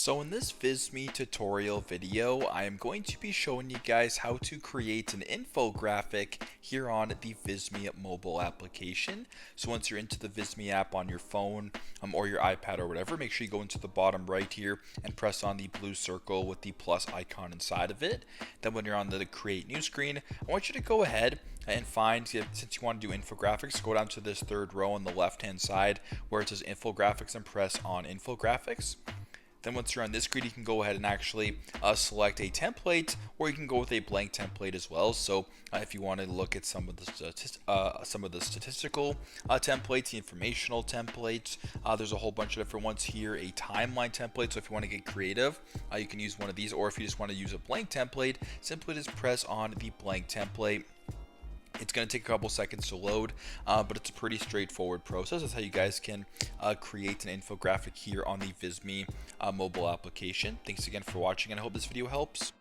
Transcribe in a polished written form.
So in this Visme tutorial video, I am going to be showing you guys how to create an infographic here on the Visme mobile application. So once you're into the Visme app on your phone or your iPad or whatever, make sure you go into the bottom right here and press on the blue circle with the plus icon inside of it. Then when you're on the create new screen, I want you to go ahead and find, since you want to do infographics, go down to this third row on the left hand side where it says infographics and press on infographics. Then once you're on this screen, you can go ahead and actually select a template, or you can go with a blank template as well. So if you want to look at some of the statistical templates, the informational templates, there's a whole bunch of different ones here. A timeline template. So if you want to get creative, you can use one of these. Or if you just want to use a blank template, simply just press on the blank template. It's going to take a couple seconds to load, but it's a pretty straightforward process. That's how you guys can create an infographic here on the Visme mobile application. Thanks again for watching, and I hope this video helps.